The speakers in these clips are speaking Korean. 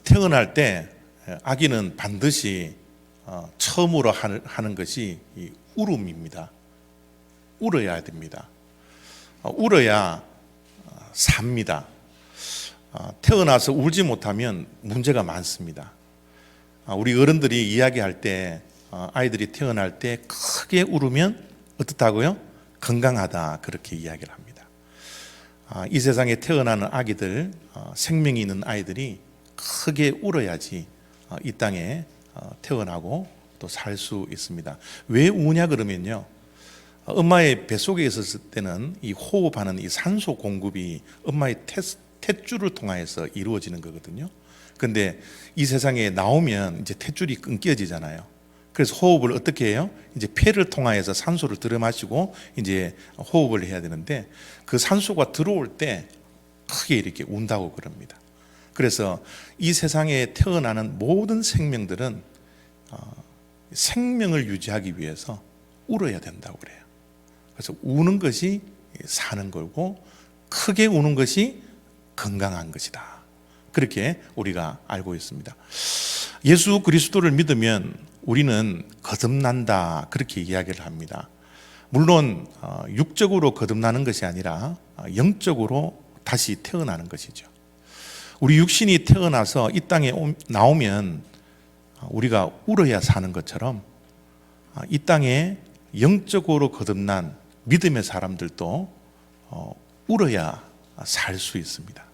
태어날 때 아기는 반드시 처음으로 하는 것이 이 울음입니다. 울어야 됩니다. 울어야 삽니다. 태어나서 울지 못하면 문제가 많습니다. 우리 어른들이 이야기할 때 아이들이 태어날 때 크게 울으면 어떻다고요? 건강하다, 그렇게 이야기를 합니다. 이 세상에 태어나는 아기들, 생명이 있는 아이들이 크게 울어야지 이 땅에 태어나고 또 살 수 있습니다. 왜 우냐 그러면요, 엄마의 뱃속에 있었을 때는 이 호흡하는 이 산소 공급이 엄마의 탯줄을 통해서 이루어지는 거거든요. 근데 이 세상에 나오면 이제 탯줄이 끊겨지잖아요. 그래서 호흡을 어떻게 해요? 이제 폐를 통해서 산소를 들어마시고 이제 호흡을 해야 되는데, 그 산소가 들어올 때 크게 이렇게 운다고 그럽니다. 그래서 이 세상에 태어나는 모든 생명들은 생명을 유지하기 위해서 울어야 된다고 그래요. 그래서 우는 것이 사는 거고 크게 우는 것이 건강한 것이다, 그렇게 우리가 알고 있습니다. 예수 그리스도를 믿으면 우리는 거듭난다, 그렇게 이야기를 합니다. 물론 육적으로 거듭나는 것이 아니라 영적으로 다시 태어나는 것이죠. 우리 육신이 태어나서 이 땅에 나오면 우리가 울어야 사는 것처럼 이 땅에 영적으로 거듭난 믿음의 사람들도 울어야 살 수 있습니다.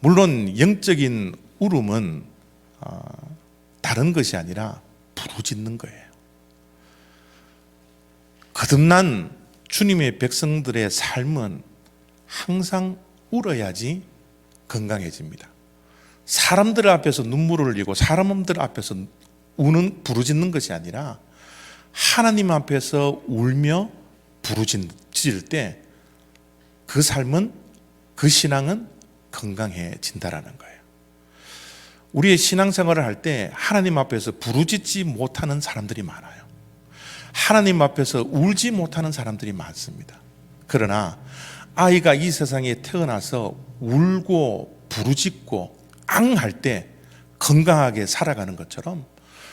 물론 영적인 울음은 다른 것이 아니라 부르짖는 거예요. 거듭난 주님의 백성들의 삶은 항상 울어야지 건강해집니다. 사람들 앞에서 눈물을 흘리고 사람들 앞에서 부르짖는 것이 아니라 하나님 앞에서 울며 부르짖을 때 그 삶은, 그 신앙은 건강해진다라는 거예요. 우리의 신앙생활을 할 때 하나님 앞에서 부르짖지 못하는 사람들이 많아요. 하나님 앞에서 울지 못하는 사람들이 많습니다. 그러나 아이가 이 세상에 태어나서 울고 부르짖고 앙할 때 건강하게 살아가는 것처럼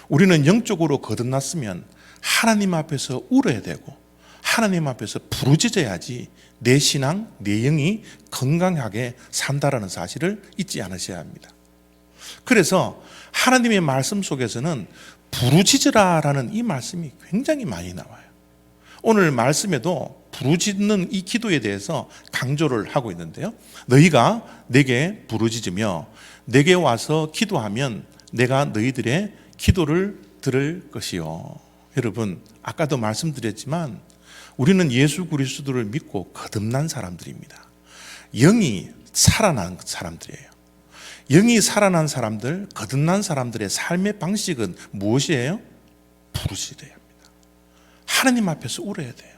우리는 영적으로 거듭났으면 하나님 앞에서 울어야 되고 하나님 앞에서 부르짖어야지 내 신앙, 내 영이 건강하게 산다라는 사실을 잊지 않으셔야 합니다. 그래서 하나님의 말씀 속에서는 부르짖으라라는 이 말씀이 굉장히 많이 나와요. 오늘 말씀에도 부르짖는 이 기도에 대해서 강조를 하고 있는데요, 너희가 내게 부르짖으며 내게 와서 기도하면 내가 너희들의 기도를 들을 것이요. 여러분, 아까도 말씀드렸지만 우리는 예수 그리스도를 믿고 거듭난 사람들입니다. 영이 살아난 사람들이에요. 영이 살아난 사람들, 거듭난 사람들의 삶의 방식은 무엇이에요? 부르짖어야 합니다. 하나님 앞에서 울어야 돼요.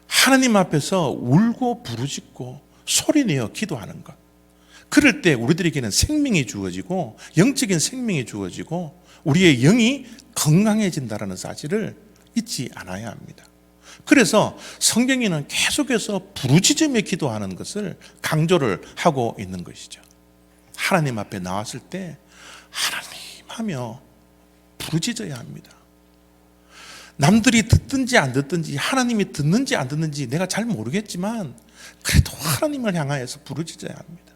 하나님 앞에서 울고 부르짖고 소리내어 기도하는 것, 그럴 때 우리들에게는 생명이 주어지고 영적인 생명이 주어지고 우리의 영이 건강해진다는 사실을 잊지 않아야 합니다. 그래서 성경에는 계속해서 부르짖으며 기도하는 것을 강조를 하고 있는 것이죠. 하나님 앞에 나왔을 때 하나님 하며 부르짖어야 합니다. 남들이 듣든지 안 듣든지, 하나님이 듣는지 안 듣는지 내가 잘 모르겠지만 그래도 하나님을 향하여서 부르짖어야 합니다.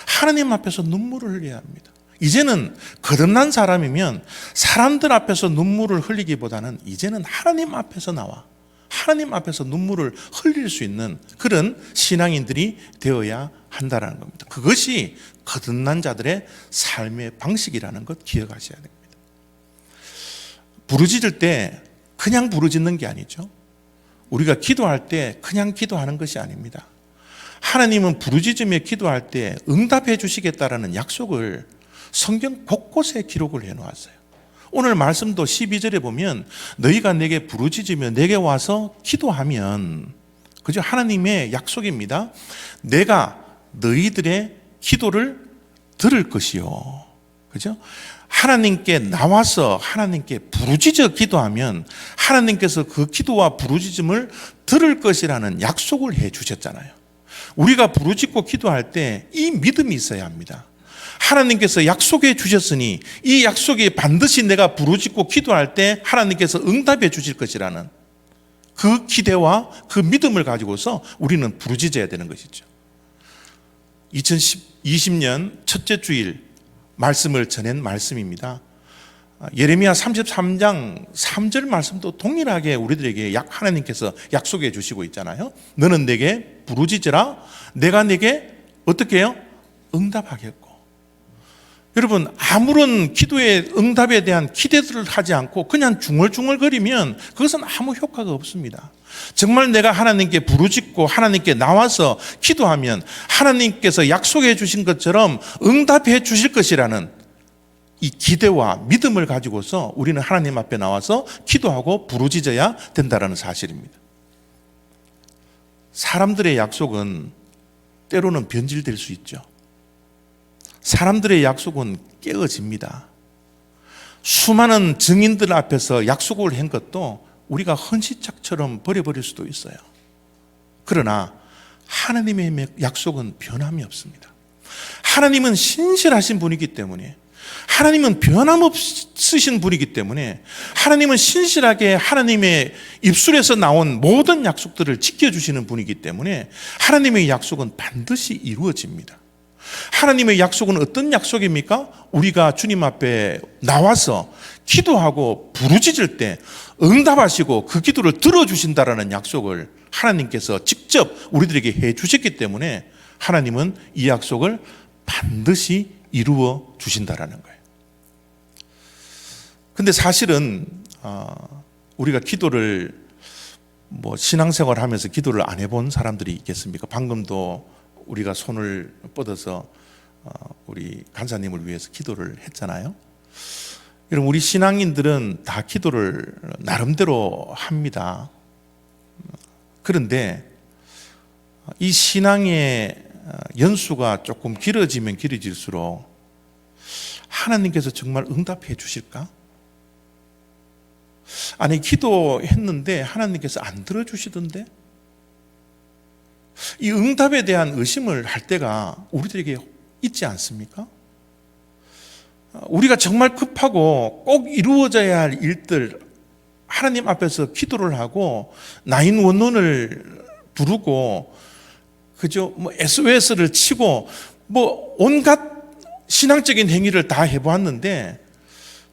하나님 앞에서 눈물을 흘려야 합니다. 이제는 거듭난 사람이면 사람들 앞에서 눈물을 흘리기보다는 이제는 하나님 앞에서 나와 하나님 앞에서 눈물을 흘릴 수 있는 그런 신앙인들이 되어야 한다는 겁니다. 그것이 거듭난 자들의 삶의 방식이라는 것 기억하셔야 됩니다. 부르짖을 때 그냥 부르짖는 게 아니죠. 우리가 기도할 때 그냥 기도하는 것이 아닙니다. 하나님은 부르짖으며 기도할 때 응답해 주시겠다라는 약속을 성경 곳곳에 기록을 해놓았어요. 오늘 말씀도 12절에 보면 너희가 내게 부르짖으며 내게 와서 기도하면, 그죠? 하나님의 약속입니다. 내가 너희들의 기도를 들을 것이요. 그죠? 하나님께 나와서 하나님께 부르짖어 기도하면 하나님께서 그 기도와 부르짖음을 들을 것이라는 약속을 해 주셨잖아요. 우리가 부르짖고 기도할 때 이 믿음이 있어야 합니다. 하나님께서 약속해 주셨으니 이 약속이 반드시 내가 부르짖고 기도할 때 하나님께서 응답해 주실 것이라는 그 기대와 그 믿음을 가지고서 우리는 부르짖어야 되는 것이죠. 2020년 첫째 주일 말씀을 전한 말씀입니다. 예레미야 33장 3절 말씀도 동일하게 우리들에게 하나님께서 약속해 주시고 있잖아요. 너는 내게 부르짖으라 내가 내게 어떻게 해요? 응답하겠고. 여러분, 아무런 기도의 응답에 대한 기대들을 하지 않고 그냥 중얼중얼거리면 그것은 아무 효과가 없습니다. 정말 내가 하나님께 부르짖고 하나님께 나와서 기도하면 하나님께서 약속해 주신 것처럼 응답해 주실 것이라는 이 기대와 믿음을 가지고서 우리는 하나님 앞에 나와서 기도하고 부르짖어야 된다는 사실입니다. 사람들의 약속은 때로는 변질될 수 있죠. 사람들의 약속은 깨어집니다. 수많은 증인들 앞에서 약속을 한 것도 우리가 헌시짝처럼 버려버릴 수도 있어요. 그러나 하나님의 약속은 변함이 없습니다. 하나님은 신실하신 분이기 때문에, 하나님은 변함없으신 분이기 때문에, 하나님은 신실하게 하나님의 입술에서 나온 모든 약속들을 지켜주시는 분이기 때문에 하나님의 약속은 반드시 이루어집니다. 하나님의 약속은 어떤 약속입니까? 우리가 주님 앞에 나와서 기도하고 부르짖을 때 응답하시고 그 기도를 들어주신다라는 약속을 하나님께서 직접 우리들에게 해 주셨기 때문에 하나님은 이 약속을 반드시 이루어 주신다라는 거예요. 근데 사실은 우리가 기도를 신앙생활 하면서 기도를 안 해본 사람들이 있겠습니까? 방금도 우리가 손을 뻗어서 우리 간사님을 위해서 기도를 했잖아요. 여러분, 우리 신앙인들은 다 기도를 나름대로 합니다. 그런데 이 신앙의 연수가 조금 길어지면 길어질수록 하나님께서 정말 응답해 주실까? 아니, 기도했는데 하나님께서 안 들어주시던데? 이 응답에 대한 의심을 할 때가 우리들에게 있지 않습니까? 우리가 정말 급하고 꼭 이루어져야 할 일들, 하나님 앞에서 기도를 하고 911을 부르고 그저 SOS를 치고 온갖 신앙적인 행위를 다 해보았는데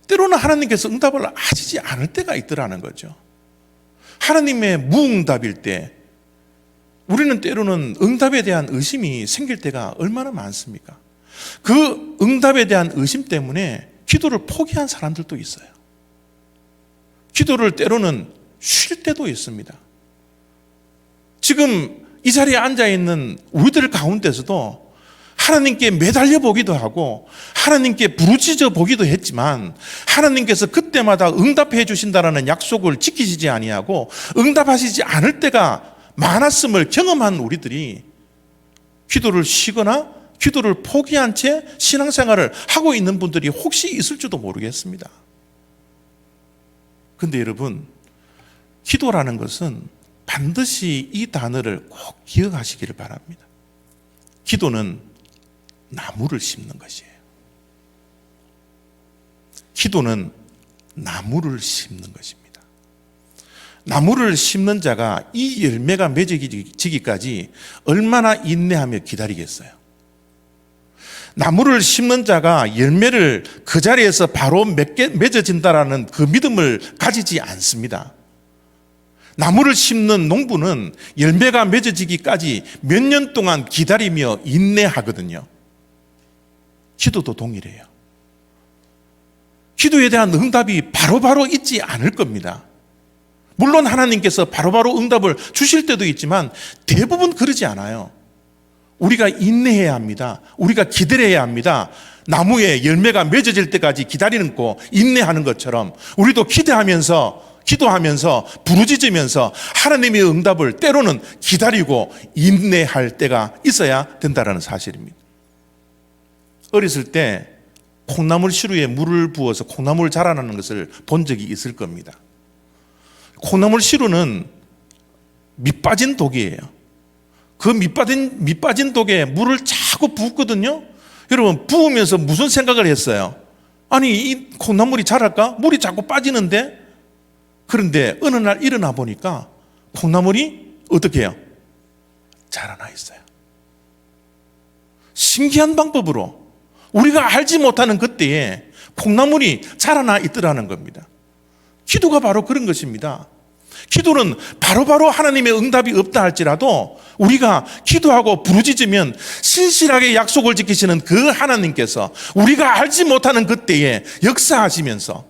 때로는 하나님께서 응답을 하시지 않을 때가 있더라는 거죠. 하나님의 무응답일 때 우리는 때로는 응답에 대한 의심이 생길 때가 얼마나 많습니까? 그 응답에 대한 의심 때문에 기도를 포기한 사람들도 있어요. 기도를 때로는 쉴 때도 있습니다. 지금 이 자리에 앉아있는 우리들 가운데서도 하나님께 매달려 보기도 하고 하나님께 부르짖어 보기도 했지만 하나님께서 그때마다 응답해 주신다는 약속을 지키시지 아니하고 응답하시지 않을 때가 많았음을 경험한 우리들이 기도를 쉬거나 기도를 포기한 채 신앙생활을 하고 있는 분들이 혹시 있을지도 모르겠습니다. 그런데 여러분, 기도라는 것은 반드시 이 단어를 꼭 기억하시기를 바랍니다. 기도는 나무를 심는 것이에요. 기도는 나무를 심는 것입니다. 나무를 심는 자가 이 열매가 맺어지기까지 얼마나 인내하며 기다리겠어요? 나무를 심는 자가 열매를 그 자리에서 바로 맺어진다라는 그 믿음을 가지지 않습니다. 나무를 심는 농부는 열매가 맺어지기까지 몇 년 동안 기다리며 인내하거든요. 기도도 동일해요. 기도에 대한 응답이 바로바로 있지 않을 겁니다. 물론 하나님께서 바로바로 응답을 주실 때도 있지만 대부분 그러지 않아요. 우리가 인내해야 합니다. 우리가 기다려야 합니다. 나무에 열매가 맺어질 때까지 기다리는 거 인내하는 것처럼 우리도 기도하면서 부르짖으면서 하나님의 응답을 때로는 기다리고 인내할 때가 있어야 된다는 사실입니다. 어렸을 때 콩나물 시루에 물을 부어서 콩나물 자라나는 것을 본 적이 있을 겁니다. 콩나물 시루는 밑빠진 독이에요. 그 밑빠진 독에 물을 자꾸 붓거든요. 여러분, 부으면서 무슨 생각을 했어요? 아니, 이 콩나물이 자랄까? 물이 자꾸 빠지는데? 그런데 어느 날 일어나 보니까 콩나물이 어떻게 해요? 자라나 있어요. 신기한 방법으로 우리가 알지 못하는 그때에 콩나물이 자라나 있더라는 겁니다. 기도가 바로 그런 것입니다. 기도는 바로바로 하나님의 응답이 없다 할지라도 우리가 기도하고 부르짖으면 신실하게 약속을 지키시는 그 하나님께서 우리가 알지 못하는 그때에 역사하시면서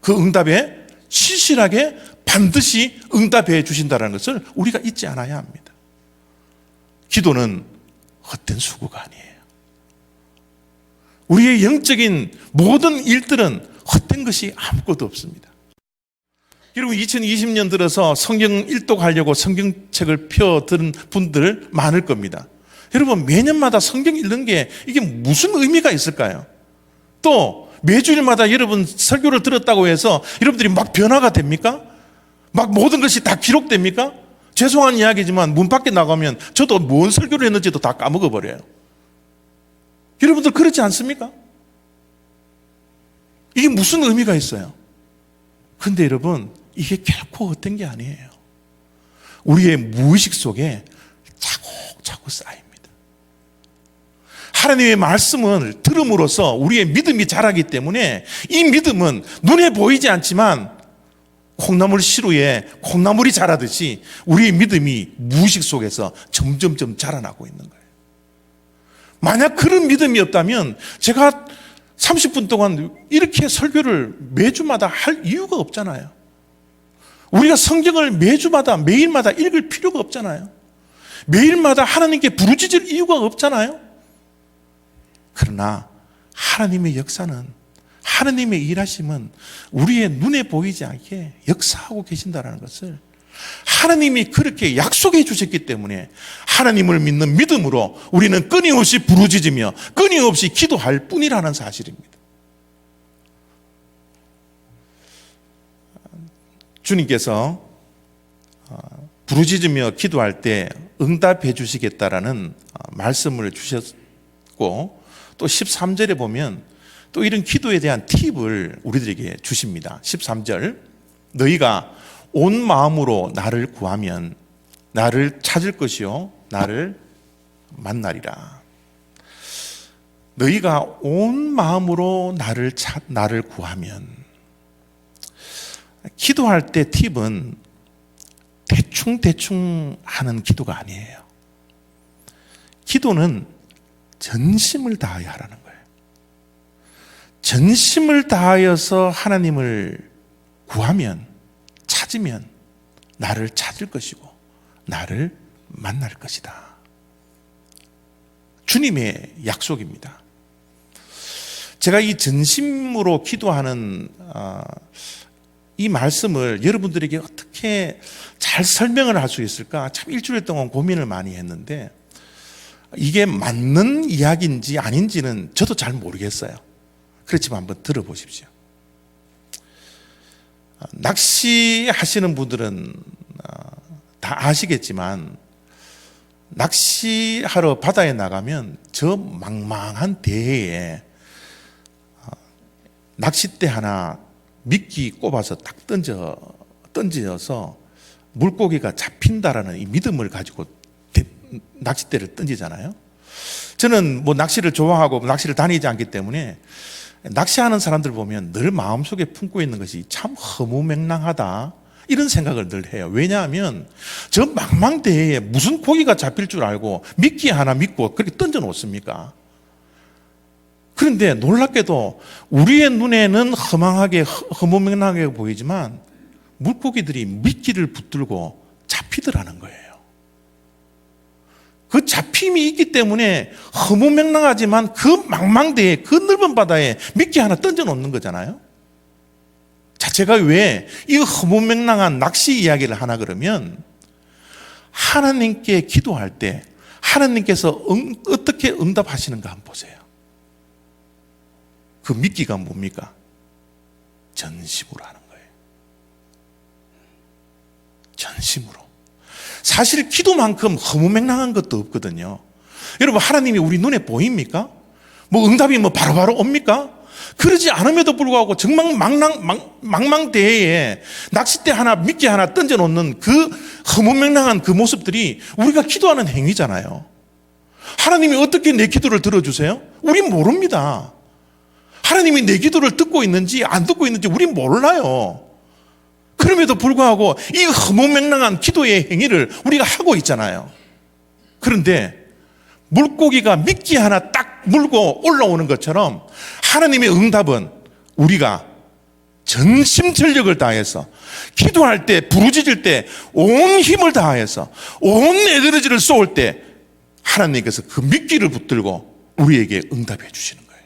그 응답에 신실하게 반드시 응답해 주신다는 것을 우리가 잊지 않아야 합니다. 기도는 헛된 수고가 아니에요. 우리의 영적인 모든 일들은 헛된 것이 아무것도 없습니다. 여러분, 2020년 들어서 성경 일독하려고 성경책을 펴든 분들 많을 겁니다. 여러분, 매년마다 성경 읽는 게 이게 무슨 의미가 있을까요? 또 매주일마다 여러분 설교를 들었다고 해서 여러분들이 막 변화가 됩니까? 막 모든 것이 다 기록됩니까? 죄송한 이야기지만 문 밖에 나가면 저도 뭔 설교를 했는지도 다 까먹어버려요. 여러분들 그렇지 않습니까? 이게 무슨 의미가 있어요? 근데 여러분, 이게 결코 헛된 게 아니에요. 우리의 무의식 속에 차곡차곡 쌓입니다. 하나님의 말씀을 들음으로써 우리의 믿음이 자라기 때문에 이 믿음은 눈에 보이지 않지만 콩나물 시루에 콩나물이 자라듯이 우리의 믿음이 무의식 속에서 점점점 자라나고 있는 거예요. 만약 그런 믿음이 없다면 제가 30분 동안 이렇게 설교를 매주마다 할 이유가 없잖아요. 우리가 성경을 매주마다 매일마다 읽을 필요가 없잖아요. 매일마다 하나님께 부르짖을 이유가 없잖아요. 그러나 하나님의 역사는, 하나님의 일하심은 우리의 눈에 보이지 않게 역사하고 계신다는 것을 하나님이 그렇게 약속해 주셨기 때문에 하나님을 믿는 믿음으로 우리는 끊임없이 부르짖으며 끊임없이 기도할 뿐이라는 사실입니다. 주님께서 부르짖으며 기도할 때 응답해 주시겠다라는 말씀을 주셨고, 또 13절에 보면 또 이런 기도에 대한 팁을 우리들에게 주십니다. 13절, 너희가 온 마음으로 나를 구하면 나를 찾을 것이요 나를 만나리라. 너희가 온 마음으로 나를 구하면, 기도할 때 팁은 대충 하는 기도가 아니에요. 기도는 전심을 다하여 하라는 거예요. 전심을 다하여서 하나님을 구하면, 찾으면 나를 찾을 것이고 나를 만날 것이다. 주님의 약속입니다. 제가 이 전심으로 기도하는 이 말씀을 여러분들에게 어떻게 잘 설명을 할 수 있을까? 참 일주일 동안 고민을 많이 했는데 이게 맞는 이야기인지 아닌지는 저도 잘 모르겠어요. 그렇지만 한번 들어보십시오. 낚시하시는 분들은 다 아시겠지만 낚시하러 바다에 나가면 저 망망한 대해에 낚싯대 하나 미끼 꼽아서 딱 던져서 물고기가 잡힌다라는 이 믿음을 가지고 낚싯대를 던지잖아요. 저는 뭐 낚시를 좋아하고 낚시를 다니지 않기 때문에 낚시하는 사람들 보면 늘 마음속에 품고 있는 것이 참 허무맹랑하다, 이런 생각을 늘 해요. 왜냐하면 저 망망대해에 무슨 고기가 잡힐 줄 알고 미끼 하나 믿고 그렇게 던져 놓습니까? 그런데 놀랍게도 우리의 눈에는 허무맹랑하게 보이지만 물고기들이 미끼를 붙들고 잡히더라는 거예요. 그 잡힘이 있기 때문에 허무맹랑하지만 그 망망대해, 그 넓은 바다에 미끼 하나 던져 놓는 거잖아요. 자, 제가 왜 이 허무맹랑한 낚시 이야기를 하나 그러면, 하나님께 기도할 때 하나님께서 어떻게 응답하시는가 한번 보세요. 그 미끼가 뭡니까? 전심으로 하는 거예요. 전심으로. 사실 기도만큼 허무맹랑한 것도 없거든요. 여러분, 하나님이 우리 눈에 보입니까? 뭐 응답이 뭐 바로바로 옵니까? 그러지 않음에도 불구하고 정말 망망대해에 낚싯대 하나, 미끼 하나 던져놓는 그 허무맹랑한 그 모습들이 우리가 기도하는 행위잖아요. 하나님이 어떻게 내 기도를 들어주세요? 우린 모릅니다. 하나님이 내 기도를 듣고 있는지 안 듣고 있는지 우린 몰라요. 그럼에도 불구하고 이 허무맹랑한 기도의 행위를 우리가 하고 있잖아요. 그런데 물고기가 미끼 하나 딱 물고 올라오는 것처럼 하나님의 응답은 우리가 전심전력을 다해서 기도할 때, 부르짖을 때 온 힘을 다해서 온 에너지를 쏟을 때 하나님께서 그 미끼를 붙들고 우리에게 응답해 주시는 거예요.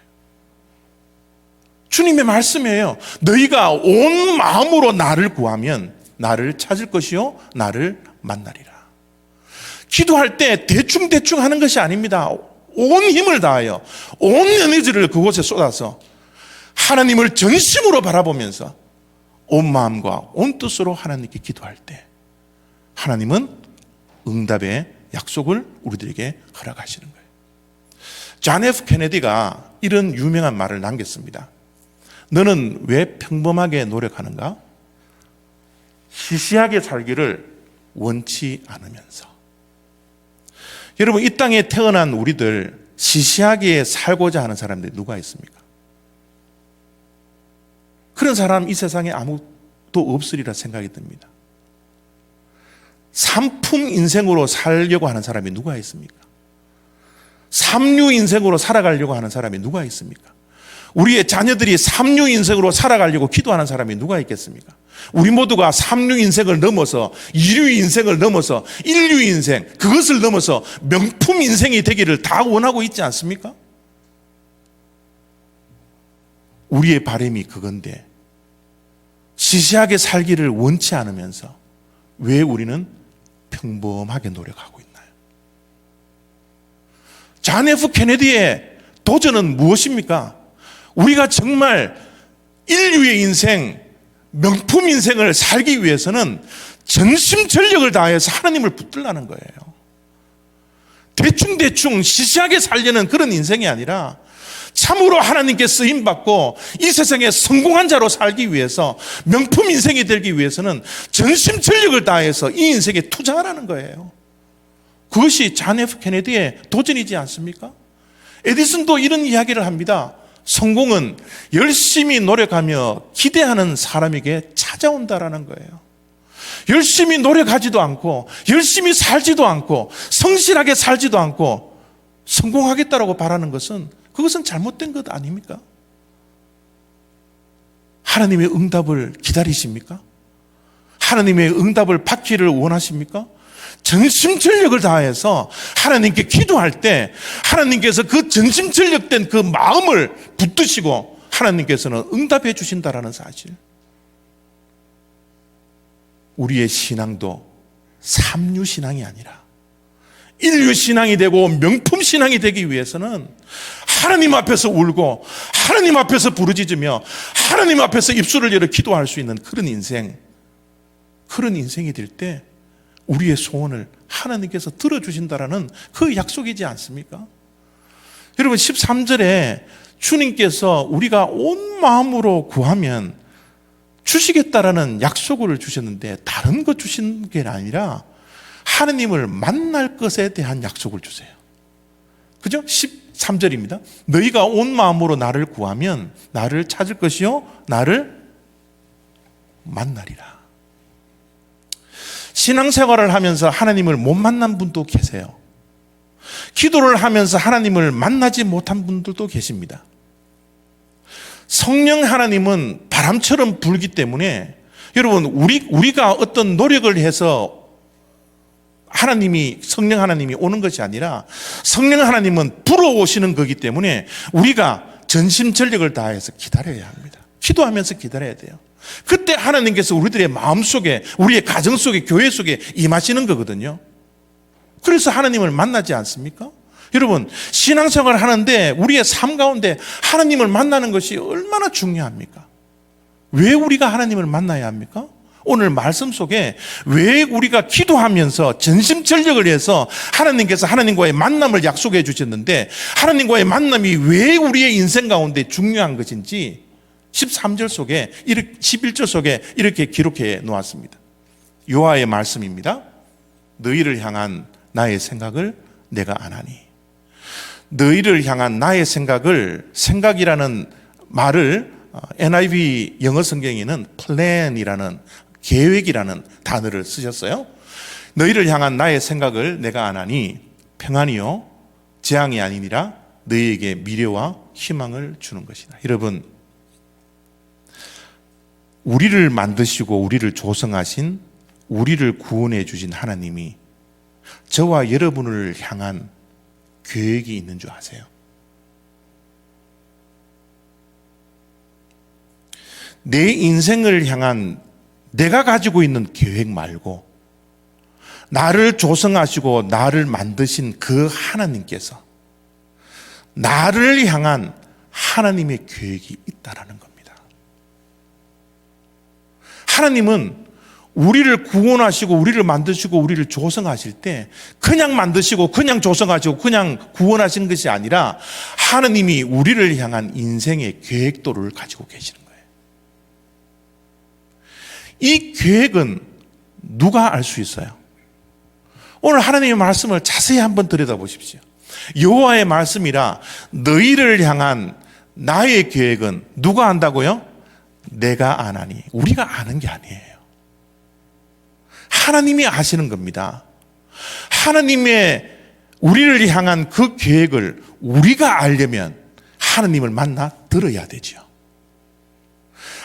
주님의 말씀이에요. 너희가 온 마음으로 나를 구하면 나를 찾을 것이요 나를 만나리라. 기도할 때 대충 하는 것이 아닙니다. 온 힘을 다하여 온 에너지를 그곳에 쏟아서 하나님을 전심으로 바라보면서 온 마음과 온 뜻으로 하나님께 기도할 때 하나님은 응답의 약속을 우리들에게 허락하시는 거예요. 존 F 케네디가 이런 유명한 말을 남겼습니다. 너는 왜 평범하게 노력하는가? 시시하게 살기를 원치 않으면서. 여러분, 이 땅에 태어난 우리들 시시하게 살고자 하는 사람들이 누가 있습니까? 그런 사람 이 세상에 아무도 없으리라 생각이 듭니다. 산품 인생으로 살려고 하는 사람이 누가 있습니까? 삼류 인생으로 살아가려고 하는 사람이 누가 있습니까? 우리의 자녀들이 삼류 인생으로 살아가려고 기도하는 사람이 누가 있겠습니까? 우리 모두가 삼류 인생을 넘어서 이류 인생을 넘어서 일류 인생, 그것을 넘어서 명품 인생이 되기를 다 원하고 있지 않습니까? 우리의 바람이 그건데 시시하게 살기를 원치 않으면서 왜 우리는 평범하게 노력하고 있나요? 존 F 케네디의 도전은 무엇입니까? 우리가 정말 인류의 인생, 명품 인생을 살기 위해서는 전심전력을 다해서 하나님을 붙들라는 거예요. 대충 시시하게 살려는 그런 인생이 아니라 참으로 하나님께 쓰임받고 이 세상에 성공한 자로 살기 위해서 명품 인생이 되기 위해서는 전심전력을 다해서 이 인생에 투자하라는 거예요. 그것이 존 F 케네디의 도전이지 않습니까? 에디슨도 이런 이야기를 합니다. 성공은 열심히 노력하며 기대하는 사람에게 찾아온다라는 거예요. 열심히 노력하지도 않고 열심히 살지도 않고 성실하게 살지도 않고 성공하겠다라고 바라는 것은 그것은 잘못된 것 아닙니까? 하나님의 응답을 기다리십니까? 하나님의 응답을 받기를 원하십니까? 전심전력을 다해서 하나님께 기도할 때 하나님께서 그 전심전력된 그 마음을 붙드시고 하나님께서는 응답해 주신다라는 사실. 우리의 신앙도 삼류 신앙이 아니라 인류 신앙이 되고 명품 신앙이 되기 위해서는 하나님 앞에서 울고 하나님 앞에서 부르짖으며 하나님 앞에서 입술을 열어 기도할 수 있는 그런 인생, 그런 인생이 될 때 우리의 소원을 하나님께서 들어주신다라는 그 약속이지 않습니까? 여러분 13절에 주님께서 우리가 온 마음으로 구하면 주시겠다라는 약속을 주셨는데 다른 것 주신 게 아니라 하나님을 만날 것에 대한 약속을 주세요. 그죠? 13절입니다. 너희가 온 마음으로 나를 구하면 나를 찾을 것이요 나를 만나리라. 신앙생활을 하면서 하나님을 못 만난 분도 계세요. 기도를 하면서 하나님을 만나지 못한 분들도 계십니다. 성령 하나님은 바람처럼 불기 때문에 여러분 우리가 어떤 노력을 해서 성령 하나님이 오는 것이 아니라 성령 하나님은 불어오시는 거기 때문에 우리가 전심전력을 다해서 기다려야 합니다. 기도하면서 기다려야 돼요. 그때 하나님께서 우리들의 마음속에 우리의 가정 속에 교회 속에 임하시는 거거든요. 그래서 하나님을 만나지 않습니까? 여러분 신앙생활을 하는데 우리의 삶 가운데 하나님을 만나는 것이 얼마나 중요합니까? 왜 우리가 하나님을 만나야 합니까? 오늘 말씀 속에 왜 우리가 기도하면서 전심전력을 해서 하나님께서 하나님과의 만남을 약속해 주셨는데 하나님과의 만남이 왜 우리의 인생 가운데 중요한 것인지 13절 속에 11절 속에 이렇게 기록해 놓았습니다. 여호와의 말씀입니다. 너희를 향한 나의 생각을 내가 아나니. 너희를 향한 나의 생각이라는 말을 NIV 영어 성경에는 plan이라는 계획이라는 단어를 쓰셨어요. 너희를 향한 나의 생각을 내가 아나니 평안이요 재앙이 아니니라 너희에게 미래와 희망을 주는 것이다. 여러분, 우리를 만드시고 우리를 조성하신, 우리를 구원해 주신 하나님이 저와 여러분을 향한 계획이 있는 줄 아세요? 내 인생을 향한 내가 가지고 있는 계획 말고 나를 조성하시고 나를 만드신 그 하나님께서 나를 향한 하나님의 계획이 있다라는 겁니다. 하나님은 우리를 구원하시고 우리를 만드시고 우리를 조성하실 때 그냥 만드시고 그냥 조성하시고 그냥 구원하신 것이 아니라 하나님이 우리를 향한 인생의 계획도를 가지고 계시는 거예요. 이 계획은 누가 알 수 있어요? 오늘 하나님의 말씀을 자세히 한번 들여다보십시오. 여호와의 말씀이라 너희를 향한 나의 계획은 누가 안다고요? 내가 아나니. 우리가 아는 게 아니에요. 하나님이 아시는 겁니다. 하나님의 우리를 향한 그 계획을 우리가 알려면 하나님을 만나 들어야 되죠.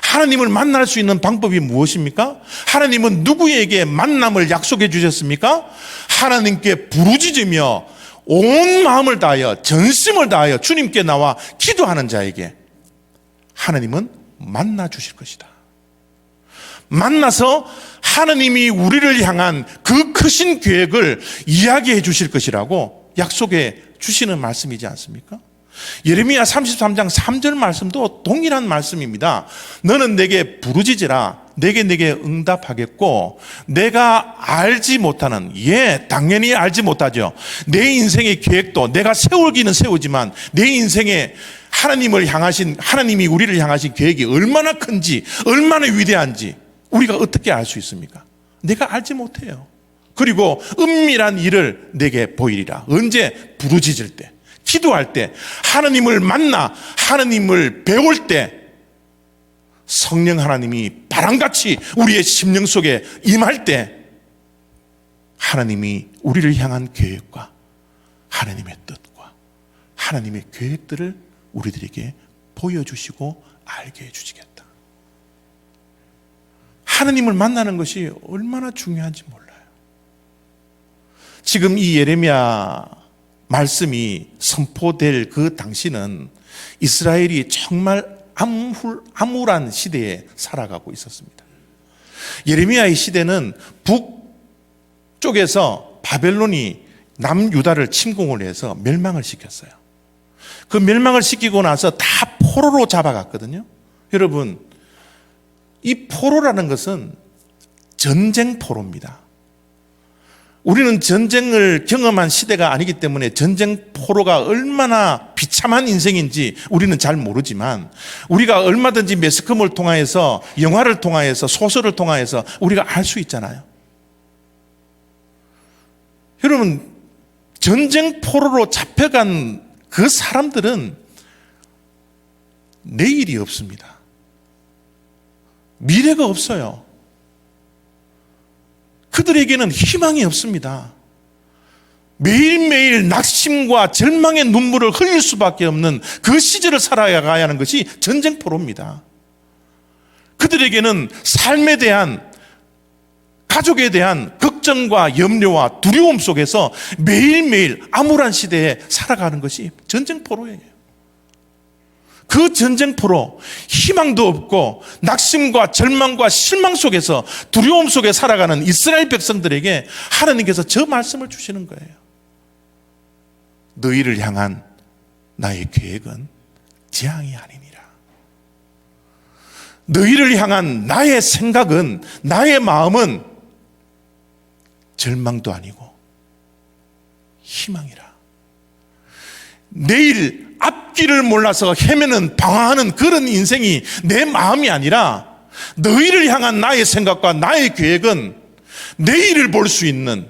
하나님을 만날 수 있는 방법이 무엇입니까? 하나님은 누구에게 만남을 약속해 주셨습니까? 하나님께 부르짖으며 온 마음을 다하여 전심을 다하여 주님께 나와 기도하는 자에게 하나님은 만나 주실 것이다. 만나서 하나님이 우리를 향한 그 크신 계획을 이야기해 주실 것이라고 약속해 주시는 말씀이지 않습니까? 예레미야 33장 3절 말씀도 동일한 말씀입니다. 너는 내게 부르짖으라 내게 응답하겠고 내가 알지 못하는 당연히 알지 못하죠. 내 인생의 계획도 내가 세우기는 세우지만 내 인생에 하나님이 우리를 향하신 계획이 얼마나 큰지 얼마나 위대한지 우리가 어떻게 알 수 있습니까? 내가 알지 못해요. 그리고 은밀한 일을 내게 보이리라. 언제? 부르짖을 때, 기도할 때, 하나님을 만나 하나님을 배울 때 성령 하나님이 바람같이 우리의 심령 속에 임할 때 하나님이 우리를 향한 계획과 하나님의 뜻과 하나님의 계획들을 우리들에게 보여주시고 알게 해주시겠다. 하나님을 만나는 것이 얼마나 중요한지 몰라요. 지금 이 예레미야 말씀이 선포될 그 당시는 이스라엘이 정말 암울한 시대에 살아가고 있었습니다. 예레미야의 시대는 북쪽에서 바벨론이 남유다를 침공을 해서 멸망을 시켰어요. 그 멸망을 시키고 나서 다 포로로 잡아갔거든요. 여러분, 이 포로라는 것은 전쟁 포로입니다. 우리는 전쟁을 경험한 시대가 아니기 때문에 전쟁 포로가 얼마나 비참한 인생인지 우리는 잘 모르지만 우리가 얼마든지 매스컴을 통하여서 영화를 통하여서 소설을 통하여서 우리가 알 수 있잖아요. 여러분, 전쟁 포로로 잡혀간 그 사람들은 내일이 없습니다. 미래가 없어요. 그들에게는 희망이 없습니다. 매일매일 낙심과 절망의 눈물을 흘릴 수밖에 없는 그 시절을 살아가야 하는 것이 전쟁포로입니다. 그들에게는 삶에 대한, 가족에 대한 걱정과 염려와 두려움 속에서 매일매일 암울한 시대에 살아가는 것이 전쟁포로예요. 그 전쟁포로 희망도 없고 낙심과 절망과 실망 속에서 두려움 속에 살아가는 이스라엘 백성들에게 하나님께서 저 말씀을 주시는 거예요. 너희를 향한 나의 계획은 재앙이 아니니라. 너희를 향한 나의 생각은, 나의 마음은 절망도 아니고 희망이라. 내일 앞길을 몰라서 헤매는 방황하는 그런 인생이 내 마음이 아니라, 너희를 향한 나의 생각과 나의 계획은 내일을 볼 수 있는,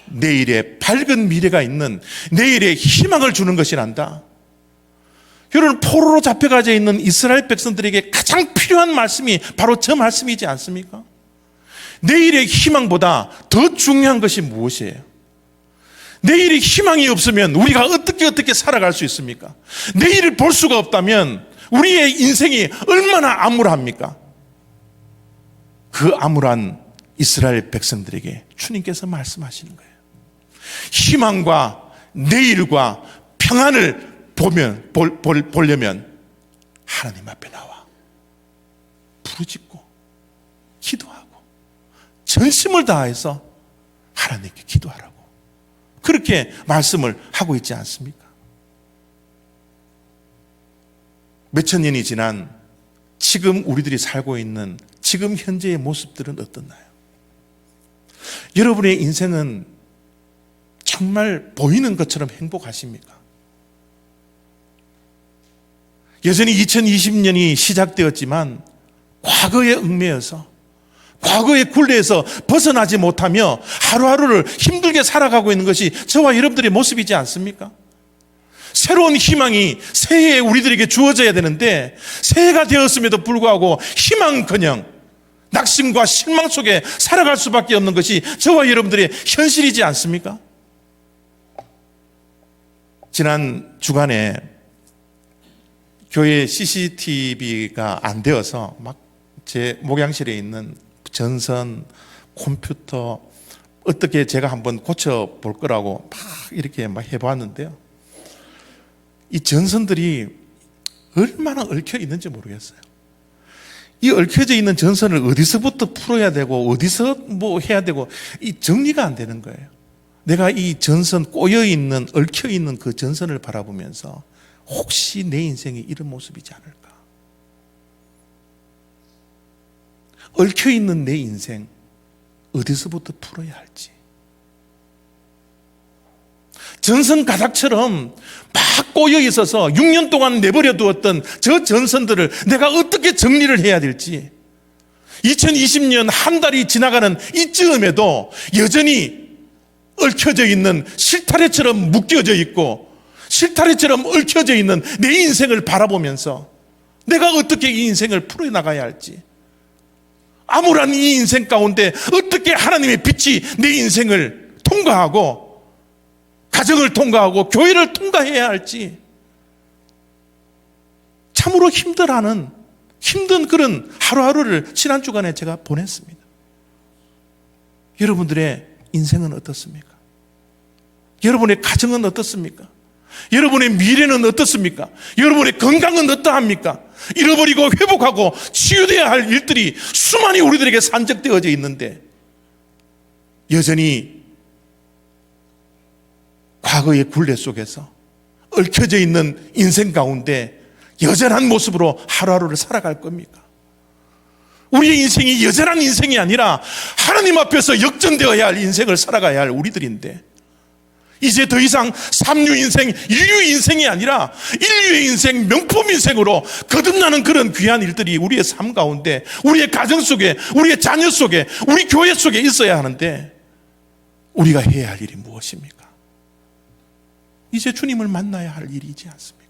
내일의 밝은 미래가 있는, 내일의 희망을 주는 것이란다. 여러분, 포로로 잡혀가져 있는 이스라엘 백성들에게 가장 필요한 말씀이 바로 저 말씀이지 않습니까? 내일의 희망보다 더 중요한 것이 무엇이에요? 내일의 희망이 없으면 우리가 어떻게 살아갈 수 있습니까? 내일을 볼 수가 없다면 우리의 인생이 얼마나 암울합니까? 그 암울한 이스라엘 백성들에게 주님께서 말씀하시는 거예요. 희망과 내일과 평안을 보려면 하나님 앞에 나와 부르짖고 기도하고 전심을 다해서 하나님께 기도하라고, 그렇게 말씀을 하고 있지 않습니까? 몇천 년이 지난 지금 우리들이 살고 있는 지금 현재의 모습들은 어떻나요? 여러분의 인생은 정말 보이는 것처럼 행복하십니까? 여전히 2020년이 시작되었지만 과거에 얽매여서, 과거의 굴레에서 벗어나지 못하며 하루하루를 힘들게 살아가고 있는 것이 저와 여러분들의 모습이지 않습니까? 새로운 희망이 새해에 우리들에게 주어져야 되는데, 새해가 되었음에도 불구하고 희망은커녕 낙심과 실망 속에 살아갈 수밖에 없는 것이 저와 여러분들의 현실이지 않습니까? 지난 주간에 교회 CCTV가 안 되어서 막 제 목양실에 있는 전선, 컴퓨터 어떻게 제가 한번 고쳐볼 거라고 막 이렇게 막 해봤는데요, 이 전선들이 얼마나 얽혀 있는지 모르겠어요. 이 얽혀져 있는 전선을 어디서부터 풀어야 되고 어디서 뭐 해야 되고 이 정리가 안 되는 거예요. 내가 이 전선, 꼬여있는, 얽혀있는 그 전선을 바라보면서 혹시 내 인생이 이런 모습이지 않을까? 얽혀있는 내 인생 어디서부터 풀어야 할지, 전선 가닥처럼 막 꼬여 있어서 6년 동안 내버려 두었던 저 전선들을 내가 어떻게 정리를 해야 될지, 2020년 한 달이 지나가는 이쯤에도 여전히 얽혀져 있는, 실타래처럼 묶여져 있고 실타래처럼 얽혀져 있는 내 인생을 바라보면서 내가 어떻게 이 인생을 풀어나가야 할지, 암울한 이 인생 가운데 어떻게 하나님의 빛이 내 인생을 통과하고 가정을 통과하고 교회를 통과해야 할지, 참으로 힘들어하는, 힘든 그런 하루하루를 지난 주간에 제가 보냈습니다. 여러분들의 인생은 어떻습니까? 여러분의 가정은 어떻습니까? 여러분의 미래는 어떻습니까? 여러분의 건강은 어떠합니까? 잃어버리고 회복하고 치유되어야 할 일들이 수많이 우리들에게 산적되어져 있는데, 여전히 과거의 굴레 속에서 얽혀져 있는 인생 가운데 여전한 모습으로 하루하루를 살아갈 겁니까? 우리의 인생이 여전한 인생이 아니라 하나님 앞에서 역전되어야 할 인생을 살아가야 할 우리들인데, 이제 더 이상 삼류 인생, 인류 인생이 아니라 인류의 인생, 명품 인생으로 거듭나는 그런 귀한 일들이 우리의 삶 가운데, 우리의 가정 속에, 우리의 자녀 속에, 우리 교회 속에 있어야 하는데, 우리가 해야 할 일이 무엇입니까? 이제 주님을 만나야 할 일이지 않습니까?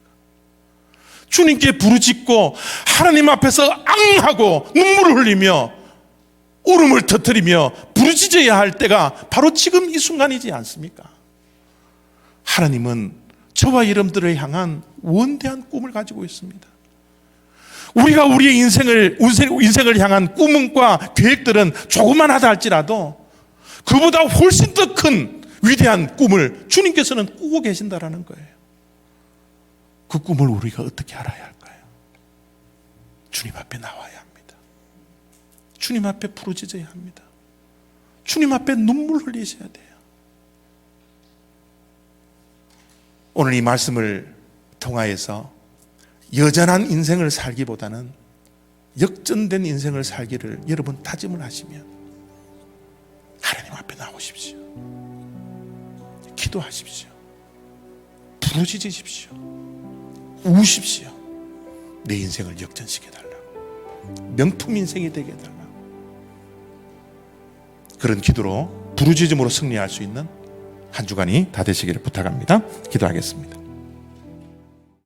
주님께 부르짖고 하나님 앞에서 앙하고 눈물을 흘리며 울음을 터뜨리며 부르짖어야 할 때가 바로 지금 이 순간이지 않습니까? 하나님은 저와 여러분들을 향한 원대한 꿈을 가지고 있습니다. 우리가 우리의 인생을 향한 꿈과 계획들은 조그만하다 할지라도 그보다 훨씬 더 큰 위대한 꿈을 주님께서는 꾸고 계신다라는 거예요. 그 꿈을 우리가 어떻게 알아야 할까요? 주님 앞에 나와야 합니다. 주님 앞에 부르짖어야 합니다. 주님 앞에 눈물 흘리셔야 돼요. 오늘 이 말씀을 통하여서 여전한 인생을 살기보다는 역전된 인생을 살기를 여러분 다짐을 하시면 하나님 앞에 나오십시오. 기도하십시오. 부르짖으십시오. 우십시오. 내 인생을 역전시켜달라고, 명품 인생이 되게 해달라고. 그런 기도로 부르짖음으로 승리할 수 있는 한 주간이 다 되시기를 부탁합니다. 기도하겠습니다.